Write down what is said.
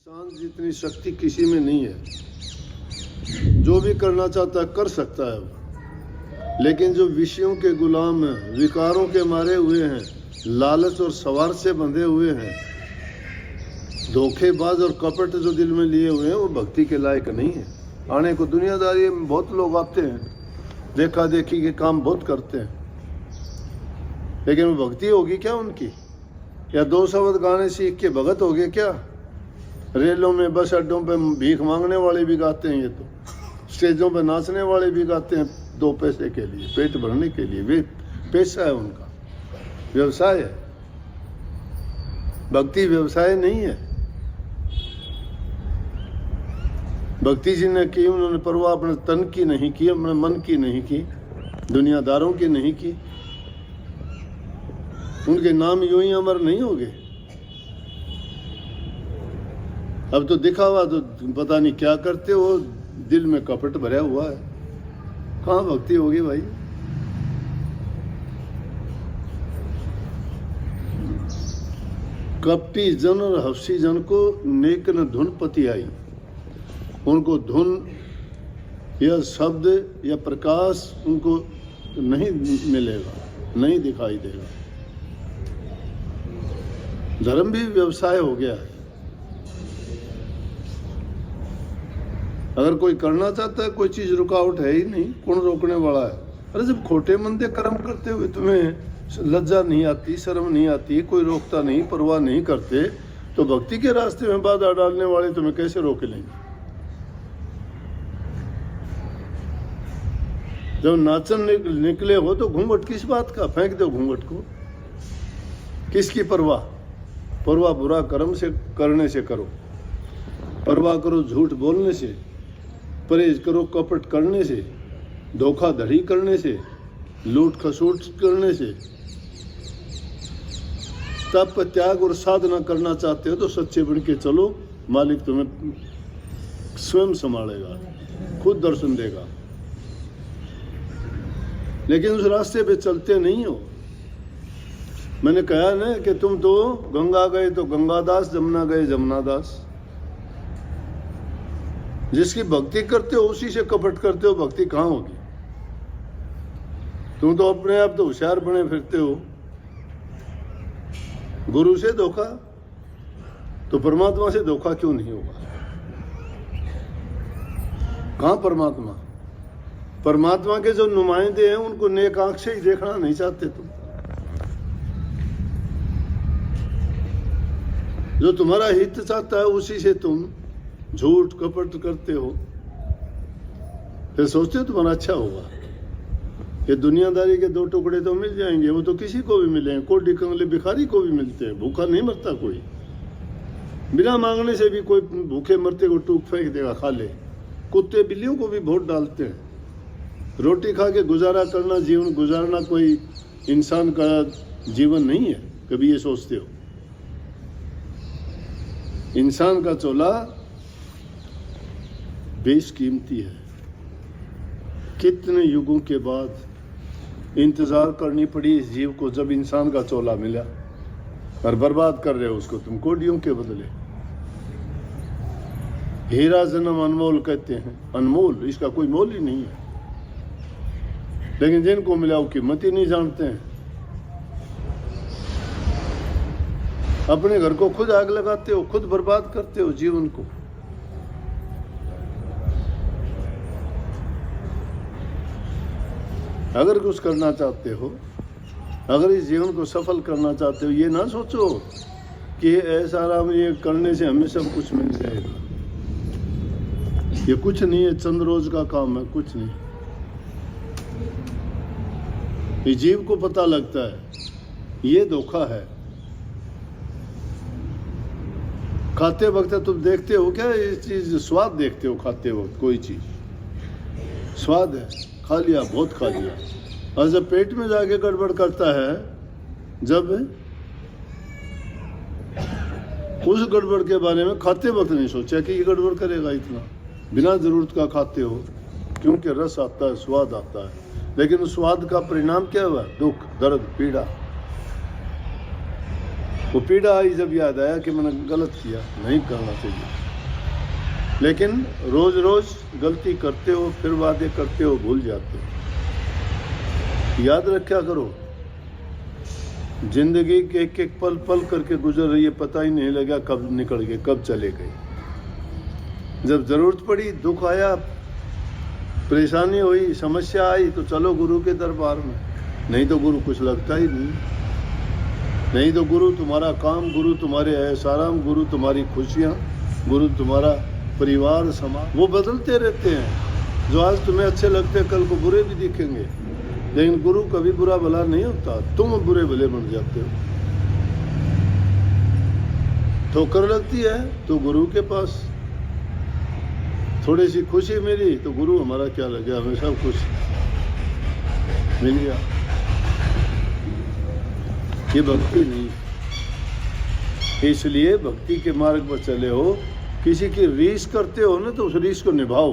इंसान जितनी शक्ति किसी में नहीं है। जो भी करना चाहता है कर सकता है वो। लेकिन जो विषयों के गुलाम हैं, विकारों के मारे हुए हैं, लालच और सवार से बंधे हुए हैं, धोखेबाज और कपट जो दिल में लिए हुए हैं, वो भक्ति के लायक नहीं है। आने को दुनियादारी में बहुत लोग आते हैं, देखा देखी के काम बहुत करते हैं, लेकिन वो भक्ति होगी क्या उनकी? या 2 शब्द गाने सीख के भगत हो गए क्या? रेलों में, बस अड्डों पे भीख मांगने वाले भी गाते हैं, ये तो स्टेजों पे नाचने वाले भी गाते हैं 2 पैसे के लिए, पेट भरने के लिए। वे पेशा है उनका, व्यवसाय है। भक्ति व्यवसाय नहीं है। भक्ति जिन्होंने की, उन्होंने परवाह अपने तन की नहीं की, अपने मन की नहीं की, दुनियादारों की नहीं की। उनके नाम यूं ही अमर नहीं हो गए। अब तो दिखावा तो पता नहीं क्या करते हो, दिल में कपट भरा हुआ है। कहाँ भक्ति होगी भाई? कपटी जन और हफ्सी जन को नेक न धुन पति आई। उनको धुन या शब्द या प्रकाश उनको नहीं मिलेगा, नहीं दिखाई देगा। धर्म भी व्यवसाय हो गया है। अगर कोई करना चाहता है, कोई चीज रुकावट है ही नहीं, कौन रोकने वाला है? अरे जब खोटे मंदे कर्म करते हुए तुम्हें लज्जा नहीं आती, शर्म नहीं आती, कोई रोकता नहीं, परवाह नहीं करते, तो भक्ति के रास्ते में बाधा डालने वाले तुम्हें कैसे रोक लेंगे? जब नाचन निकले हो तो घूंघट किस बात का? फेंक दो घूंघट को। किसकी परवाह? परवाह बुरा कर्म से करने से करो, परवाह करो झूठ बोलने से, परहेज करो कपट करने से, धोखाधड़ी करने से, लूट खसूट करने से। तप त्याग और साधना करना चाहते हो तो सच्चे बन के चलो, मालिक तुम्हें स्वयं संभालेगा, खुद दर्शन देगा। लेकिन उस रास्ते पे चलते नहीं हो। मैंने कहा ना कि तुम तो गंगा गए तो गंगादास, जमुना गए जमुनादास। जिसकी भक्ति करते हो उसी से कपट करते हो, भक्ति कहाँ होगी? तुम तो अपने आप तो होशियार बने फिरते हो। गुरु से धोखा तो परमात्मा से धोखा क्यों नहीं होगा? कहाँ परमात्मा? परमात्मा के जो नुमाइंदे हैं उनको नेक आंख से ही देखना नहीं चाहते तुम। जो तुम्हारा हित चाहता है उसी से तुम झूठ कपट करते हो, फिर सोचते हो तुम्हारा अच्छा होगा। ये दुनियादारी के 2 टुकड़े तो मिल जाएंगे, वो तो किसी को भी मिले, कोडी कंगले भिखारी को भी मिलते हैं। भूखा नहीं मरता कोई, बिना मांगने से भी कोई भूखे मरते को टूक फेंक देगा, खा ले। कुत्ते बिल्लियों को भी वोट डालते हैं। रोटी खा के गुजारा करना, जीवन गुजारना कोई इंसान का जीवन नहीं है। कभी ये सोचते हो? इंसान का चोला बेशकीमती है। कितने युगों के बाद इंतजार करनी पड़ी इस जीव को, जब इंसान का चोला मिला, और बर्बाद कर रहे हो उसको तुम कोडियों के बदले। हीरा जन्म अनमोल कहते हैं, अनमोल, इसका कोई मोल ही नहीं है। लेकिन जिनको मिला वो कीमत ही नहीं जानते हैं। अपने घर को खुद आग लगाते हो, खुद बर्बाद करते हो जीवन को। अगर कुछ करना चाहते हो, अगर इस जीवन को सफल करना चाहते हो, ये ना सोचो कि ऐसा आराम ये करने से हमें सब कुछ मिल जाएगा। ये कुछ नहीं है, चंद रोज का काम है, कुछ नहीं। ये जीव को पता लगता है ये धोखा है। खाते वक्त तुम देखते हो क्या ये चीज? स्वाद देखते हो खाते वक्त? कोई चीज स्वाद है, खा लिया, बहुत खा लिया, और जब पेट में जाके गड़बड़ करता है, जब उस गड़बड़ के बारे में खाते वक्त नहीं सोचा कि ये गड़बड़ करेगा इतना। बिना जरूरत का खाते हो, क्योंकि रस आता है, स्वाद आता है। लेकिन उस स्वाद का परिणाम क्या हुआ? दुख, दर्द, पीड़ा। वो पीड़ा आई जब याद आया कि मैंने गलत किया, नहीं करना चाहिए। लेकिन रोज रोज गलती करते हो, फिर वादे करते हो, भूल जाते हो। याद रखा करो, जिंदगी के एक एक पल पल करके गुजर रही है, पता ही नहीं लगा कब निकल गए, कब चले गए। जब जरूरत पड़ी, दुख आया, परेशानी हुई, समस्या आई, तो चलो गुरु के दरबार में, नहीं तो गुरु कुछ लगता ही नहीं। नहीं तो गुरु तुम्हारा काम, गुरु तुम्हारे ऐश-आराम, गुरु तुम्हारी खुशियाँ, गुरु तुम्हारा परिवार समाज, वो बदलते रहते हैं। जो आज तुम्हें अच्छे लगते हैं, कल को बुरे भी दिखेंगे, लेकिन गुरु कभी बुरा भला नहीं होता, तुम बुरे भले बन जाते हो। ठोकर लगती है तो गुरु के पास, थोड़ी सी खुशी मिली तो गुरु हमारा क्या लगे, हमें सब कुछ मिल गया। ये भक्ति नहीं, इसलिए भक्ति के मार्ग पर चले हो, किसी की रीस करते हो ना तो उस रीस को निभाओ।